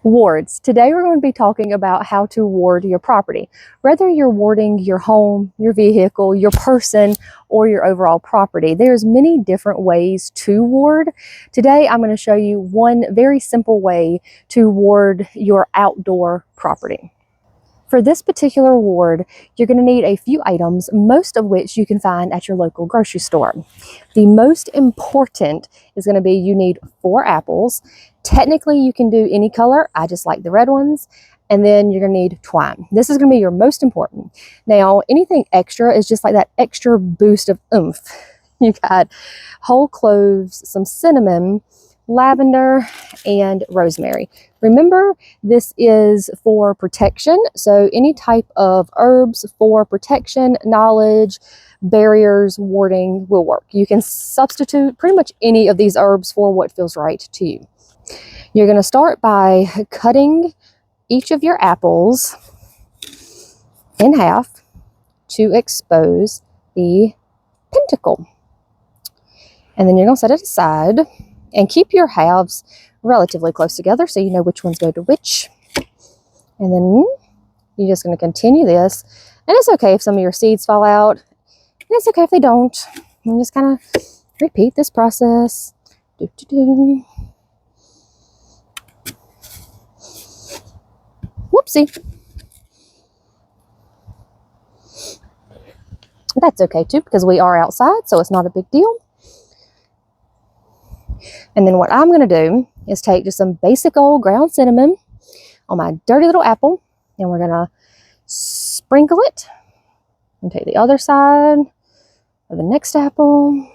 Wards. Today we're going to be talking about how to ward your property. Whether you're warding your home, your vehicle, your person, or your overall property, there's many different ways to ward. Today I'm going to show you one very simple way to ward your outdoor property. For this particular ward, you're going to need a few items, most of which you can find at your local grocery store. The most important is going to be you need 4 apples. Technically, you can do any color. I just like the red ones. And then you're going to need twine. This is going to be your most important. Now, anything extra is just like that extra boost of oomph. You got whole cloves, some cinnamon, lavender, and rosemary. Remember, this is for protection, so any type of herbs for protection, knowledge, barriers, warding will work. You can substitute pretty much any of these herbs for what feels right to you. You're going to start by cutting each of your apples in half to expose the pentacle. And then you're going to set it aside and keep your halves relatively close together so you know which ones go to which. And then you're just going to continue this. And it's okay if some of your seeds fall out. And it's okay if they don't. And just kind of repeat this process. Whoopsie. That's okay too, because we are outside, so it's not a big deal. And then what I'm going to do is take just some basic old ground cinnamon on my dirty little apple, and we're going to sprinkle it and take the other side of the next apple.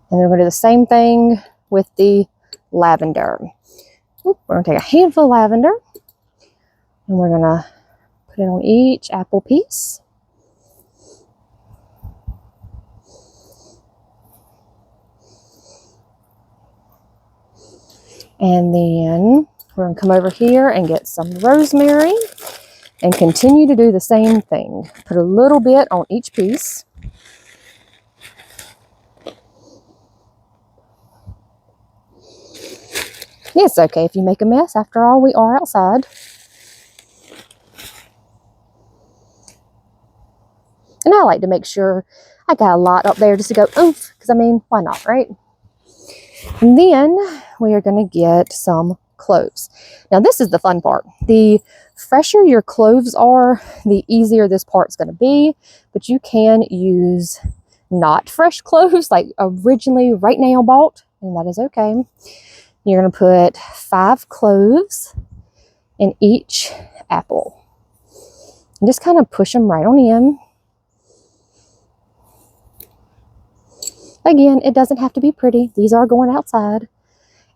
And then we're going to do the same thing with the lavender. We're going to take a handful of lavender, and we're going to put it on each apple piece. And then we're going to come over here and get some rosemary and continue to do the same thing. Put a little bit on each piece. It's okay if you make a mess. After all, we are outside. And I like to make sure I got a lot up there just to go oomph, because I mean, why not, right? And then we are going to get some cloves. Now this is the fun part. The fresher your cloves are, the easier this part's going to be. But you can use not fresh cloves like originally right now bought, and that is okay. You're going to put 5 cloves in each apple. And just kind of push them right on in. Again, it doesn't have to be pretty. These are going outside.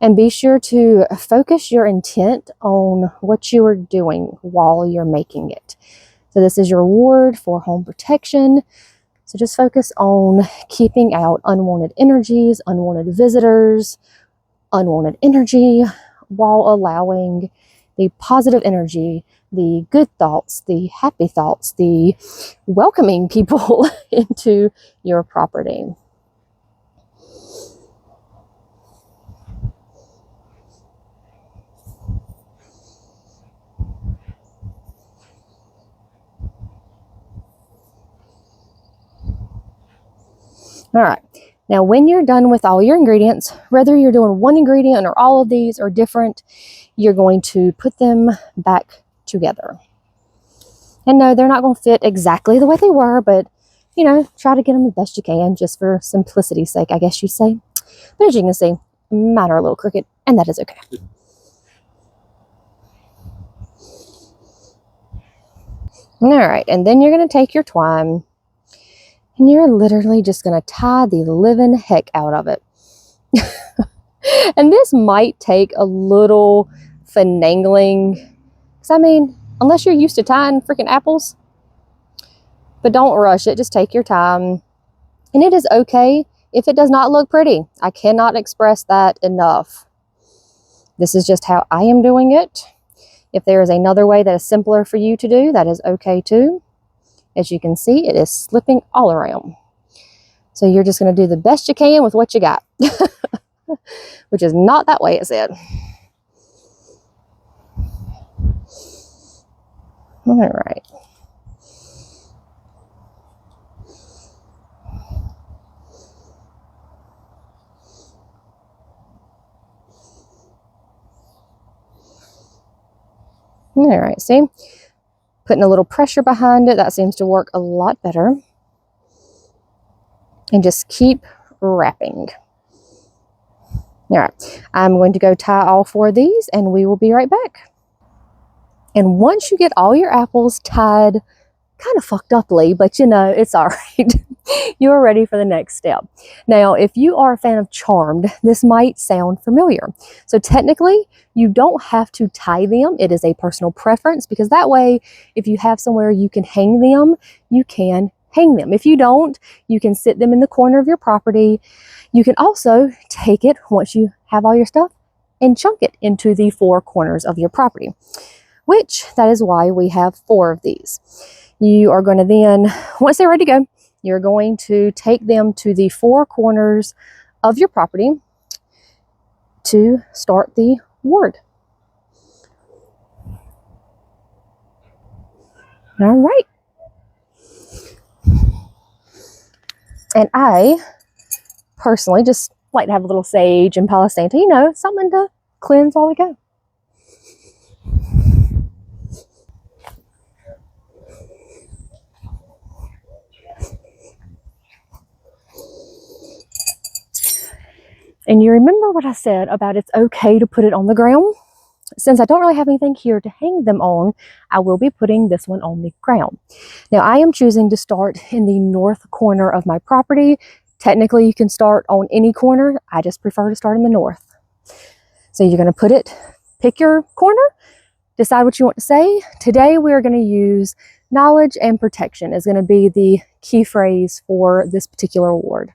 And be sure to focus your intent on what you are doing while you're making it. So this is your ward for home protection. So just focus on keeping out unwanted energies, unwanted visitors, unwanted energy, while allowing the positive energy, the good thoughts, the happy thoughts, the welcoming people into your property. All right, now when you're done with all your ingredients, whether you're doing one ingredient or all of these are different, you're going to put them back together. And no, they're not going to fit exactly the way they were, but you know, try to get them the best you can just for simplicity's sake, I guess you'd say. But as you can see, mine are a little crooked, and that is okay. All right, and then you're going to take your twine, and you're literally just going to tie the living heck out of it. And this might take a little finagling. Because, I mean, unless you're used to tying freaking apples. But don't rush it. Just take your time. And it is okay if it does not look pretty. I cannot express that enough. This is just how I am doing it. If there is another way that is simpler for you to do, that is okay too. As you can see, it is slipping all around. So you're just going to do the best you can with what you got, which is not that way it said. All right. All right, see? Putting a little pressure behind it, that seems to work a lot better. And just keep wrapping. All right, I'm going to go tie all 4 of these and we will be right back. And once you get all your apples tied kind of fucked uply, but you know, it's all right. You're ready for the next step. Now, if you are a fan of Charmed, this might sound familiar. So technically, you don't have to tie them. It is a personal preference, because that way, if you have somewhere you can hang them, you can hang them. If you don't, you can sit them in the corner of your property. You can also take it once you have all your stuff and chunk it into the 4 corners of your property, which that is why we have 4 of these. You are going to then, once they're ready to go, you're going to take them to the 4 corners of your property to start the ward. All right. And I personally just like to have a little sage and Palo Santo, you know, something to cleanse while we go. And you remember what I said about it's okay to put it on the ground? Since I don't really have anything here to hang them on, I will be putting this one on the ground. Now, I am choosing to start in the north corner of my property. Technically, you can start on any corner. I just prefer to start in the north. So you're going to pick your corner, decide what you want to say. Today, we're going to use knowledge and protection is going to be the key phrase for this particular ward.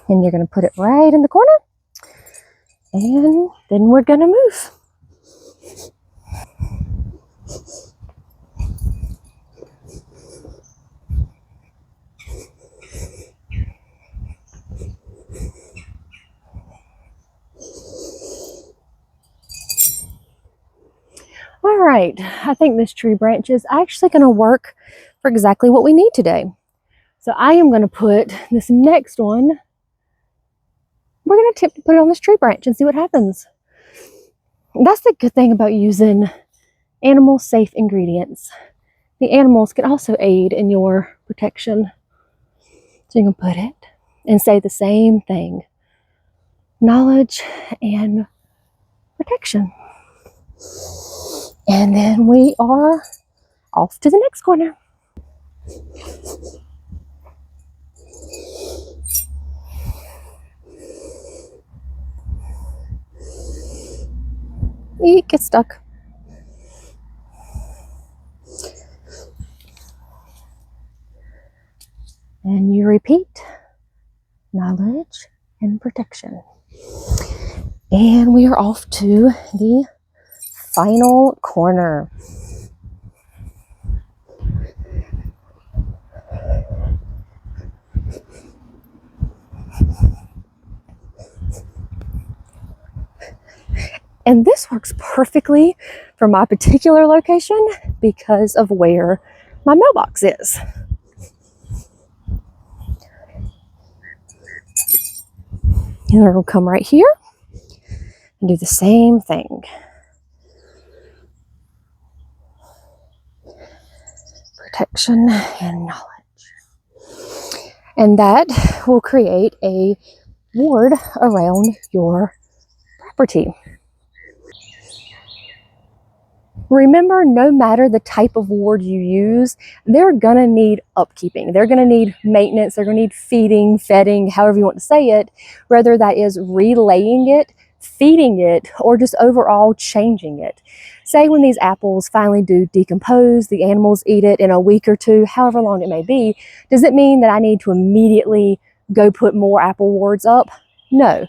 And you're going to put it right in the corner. And then we're going to move. All right, I think this tree branch is actually going to work for exactly what we need today. So I am going to put this next one, we're going to attempt to put it on this tree branch and see what happens. That's the good thing about using animal safe ingredients. The animals can also aid in your protection. So you can put it and say the same thing. Knowledge and protection. And then we are off to the next corner. Eek, get stuck. And you repeat, knowledge and protection. And we are off to the final corner. And this works perfectly for my particular location because of where my mailbox is. And it'll come right here and do the same thing. Protection and knowledge. And that will create a ward around your property. Remember, no matter the type of ward you use, they're gonna need upkeeping. They're gonna need maintenance. They're gonna need feeding, fedding, however you want to say it, whether that is relaying it, feeding it, or just overall changing it. Say when these apples finally do decompose, the animals eat it in a week or two, however long it may be, does it mean that I need to immediately go put more apple wards up? No.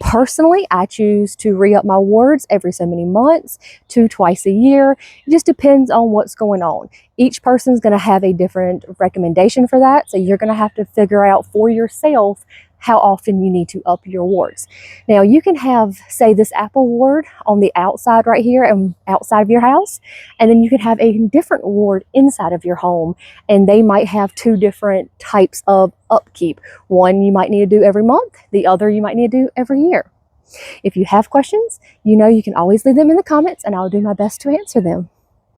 Personally, I choose to re-up my wards every so many months to twice a year. It just depends on what's going on. Each person's going to have a different recommendation for that, so you're going to have to figure out for yourself how often you need to up your wards. Now, you can have, say, this apple ward on the outside right here and outside of your house, and then you can have a different ward inside of your home, and they might have two different types of upkeep. One you might need to do every month, the other you might need to do every year. If you have questions, you know you can always leave them in the comments, and I'll do my best to answer them.